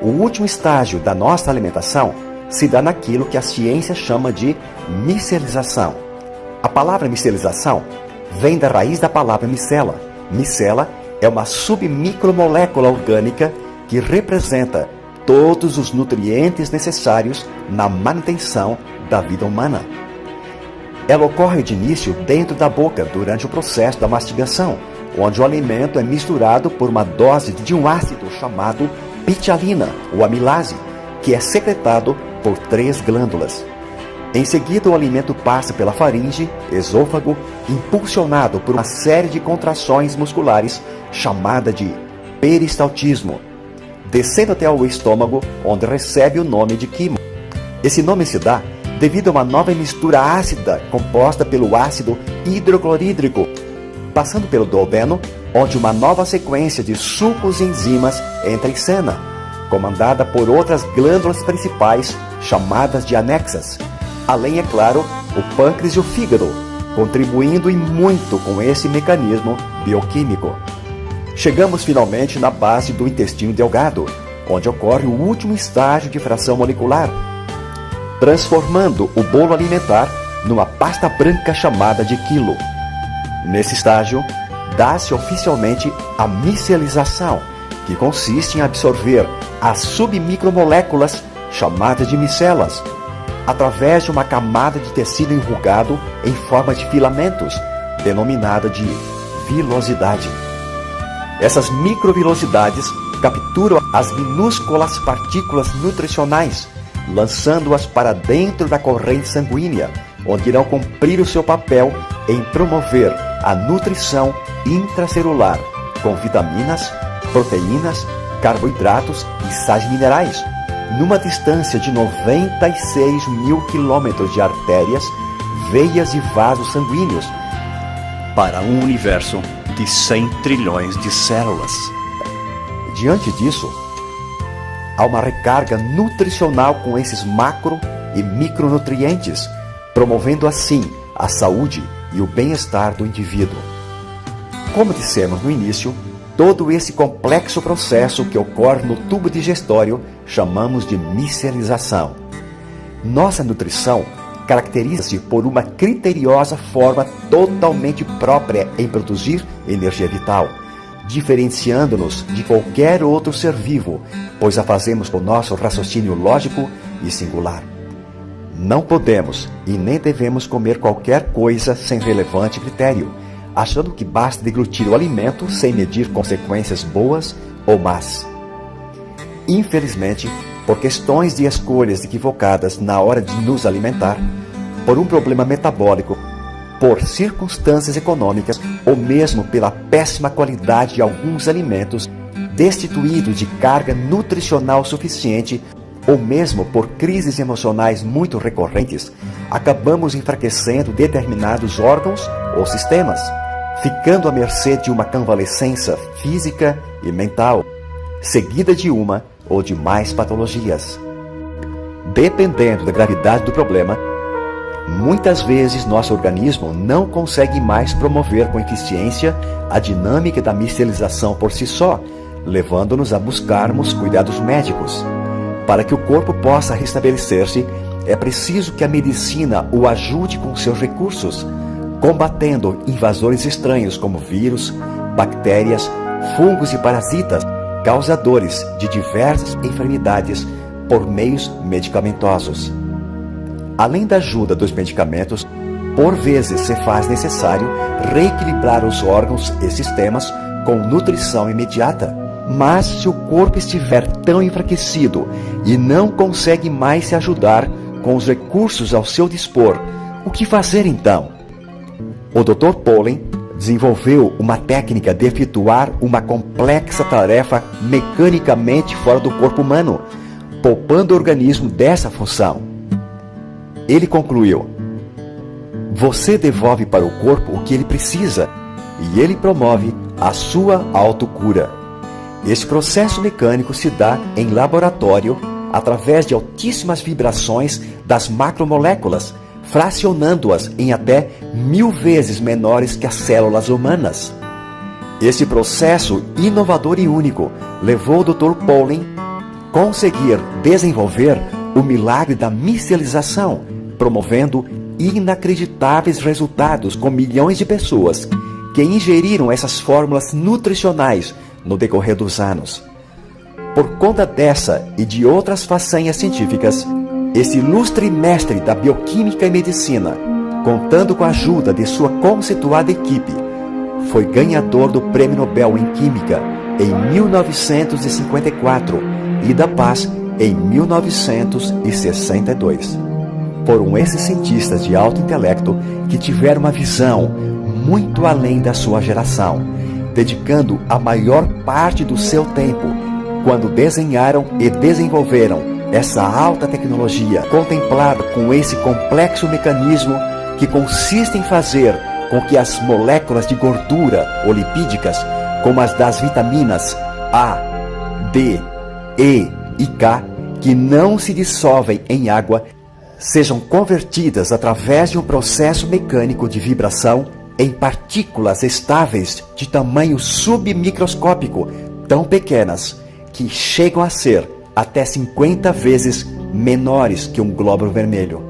O último estágio da nossa alimentação se dá naquilo que a ciência chama de micelização. A palavra micelização vem da raiz da palavra micela. Micela é uma submicromolécula orgânica que representa todos os nutrientes necessários na manutenção da vida humana. Ela ocorre de início dentro da boca durante o processo da mastigação, onde o alimento é misturado por uma dose de um ácido chamado pitialina ou amilase, que é secretado por 3 glândulas. Em seguida, o alimento passa pela faringe, esôfago, impulsionado por uma série de contrações musculares chamada de peristaltismo, descendo até o estômago, onde recebe o nome de quimo. Esse nome se dá devido a uma nova mistura ácida composta pelo ácido hidroclorídrico, passando pelo duodeno, onde uma nova sequência de sucos e enzimas entra em cena, comandada por outras glândulas principais chamadas de anexas, além, é claro, o pâncreas e o fígado, contribuindo e muito com esse mecanismo bioquímico. Chegamos finalmente na base do intestino delgado, onde ocorre o último estágio de fração molecular, transformando o bolo alimentar numa pasta branca chamada de quilo. Nesse estágio, dá-se oficialmente a micelização, que consiste em absorver as submicromoléculas chamadas de micelas, através de uma camada de tecido enrugado em forma de filamentos, denominada de vilosidade. Essas microvilosidades capturam as minúsculas partículas nutricionais, lançando-as para dentro da corrente sanguínea, onde irão cumprir o seu papel em promover a nutrição intracelular, com vitaminas, proteínas, carboidratos e sais minerais, numa distância de 96 mil quilômetros de artérias, veias e vasos sanguíneos, para um universo de 100 trilhões de células. Diante disso, há uma recarga nutricional com esses macro e micronutrientes, promovendo assim a saúde e o bem-estar do indivíduo. Como dissemos no início, todo esse complexo processo que ocorre no tubo digestório chamamos de micelização. Nossa nutrição caracteriza-se por uma criteriosa forma totalmente própria em produzir energia vital, diferenciando-nos de qualquer outro ser vivo, pois a fazemos com nosso raciocínio lógico e singular. Não podemos e nem devemos comer qualquer coisa sem relevante critério, achando que basta deglutir o alimento sem medir consequências boas ou más. Infelizmente, por questões de escolhas equivocadas na hora de nos alimentar, por um problema metabólico, por circunstâncias econômicas ou mesmo pela péssima qualidade de alguns alimentos, destituídos de carga nutricional suficiente, ou mesmo por crises emocionais muito recorrentes, acabamos enfraquecendo determinados órgãos ou sistemas, ficando à mercê de uma convalescença física e mental, seguida de uma ou de mais patologias. Dependendo da gravidade do problema, muitas vezes nosso organismo não consegue mais promover com eficiência a dinâmica da micelização por si só, levando-nos a buscarmos cuidados médicos. Para que o corpo possa restabelecer-se, é preciso que a medicina o ajude com seus recursos, combatendo invasores estranhos como vírus, bactérias, fungos e parasitas, causadores de diversas enfermidades por meios medicamentosos. Além da ajuda dos medicamentos, por vezes se faz necessário reequilibrar os órgãos e sistemas com nutrição imediata. Mas se o corpo estiver tão enfraquecido e não consegue mais se ajudar com os recursos ao seu dispor, o que fazer então? O Dr. Pollen desenvolveu uma técnica de efetuar uma complexa tarefa mecanicamente fora do corpo humano, poupando o organismo dessa função. Ele concluiu: você devolve para o corpo o que ele precisa e ele promove a sua autocura. Esse processo mecânico se dá em laboratório através de altíssimas vibrações das macromoléculas, fracionando-as em até 1000 vezes menores que as células humanas. Esse processo inovador e único levou o Dr. Pollen conseguir desenvolver o milagre da micelização, promovendo inacreditáveis resultados com milhões de pessoas que ingeriram essas fórmulas nutricionais no decorrer dos anos. Por conta dessa e de outras façanhas científicas, esse ilustre mestre da bioquímica e medicina, contando com a ajuda de sua conceituada equipe, foi ganhador do Prêmio Nobel em Química em 1954 e da Paz em 1962. Foram esses cientistas de alto intelecto que tiveram uma visão muito além da sua geração, dedicando a maior parte do seu tempo quando desenharam e desenvolveram essa alta tecnologia, contemplada com esse complexo mecanismo que consiste em fazer com que as moléculas de gordura ou lipídicas, como as das vitaminas A, D, E e K, que não se dissolvem em água, sejam convertidas através de um processo mecânico de vibração em partículas estáveis de tamanho submicroscópico, tão pequenas que chegam a ser até 50 vezes menores que um glóbulo vermelho.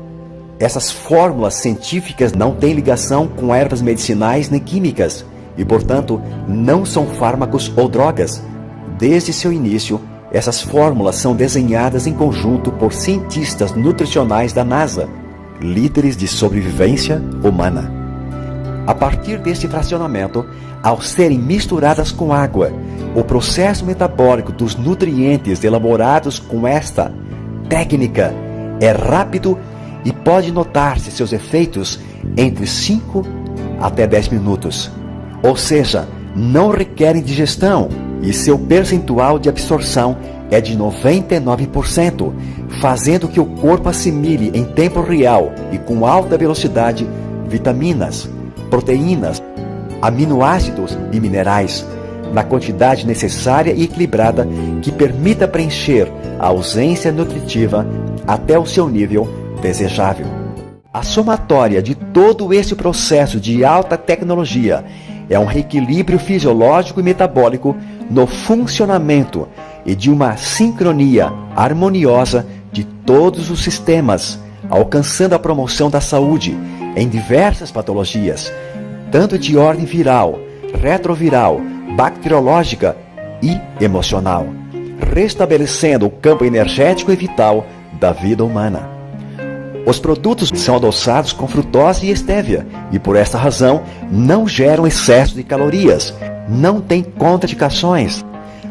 Essas fórmulas científicas não têm ligação com ervas medicinais nem químicas e, portanto, não são fármacos ou drogas. Desde seu início, essas fórmulas são desenhadas em conjunto por cientistas nutricionais da NASA, líderes de sobrevivência humana. A partir deste fracionamento, ao serem misturadas com água, o processo metabólico dos nutrientes elaborados com esta técnica é rápido e pode notar-se seus efeitos entre 5 até 10 minutos. Ou seja, não requerem digestão e seu percentual de absorção é de 99%, fazendo que o corpo assimile em tempo real e com alta velocidade vitaminas, proteínas, aminoácidos e minerais, na quantidade necessária e equilibrada que permita preencher a ausência nutritiva até o seu nível desejável. A somatória de todo esse processo de alta tecnologia é um reequilíbrio fisiológico e metabólico no funcionamento e de uma sincronia harmoniosa de todos os sistemas, alcançando a promoção da saúde em diversas patologias, tanto de ordem viral, retroviral, bacteriológica e emocional, restabelecendo o campo energético e vital da vida humana. Os produtos são adoçados com frutose e estévia e, por esta razão, não geram excesso de calorias, não têm contraindicações,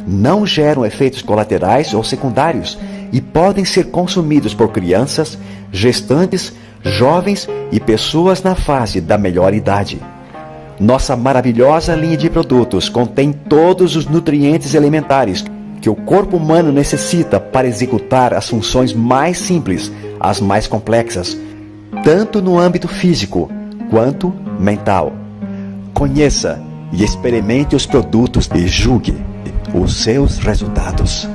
não geram efeitos colaterais ou secundários e podem ser consumidos por crianças, gestantes, jovens e pessoas na fase da melhor idade. Nossa maravilhosa linha de produtos contém todos os nutrientes elementares que o corpo humano necessita para executar as funções mais simples às mais complexas, tanto no âmbito físico quanto mental. Conheça e experimente os produtos e julgue os seus resultados.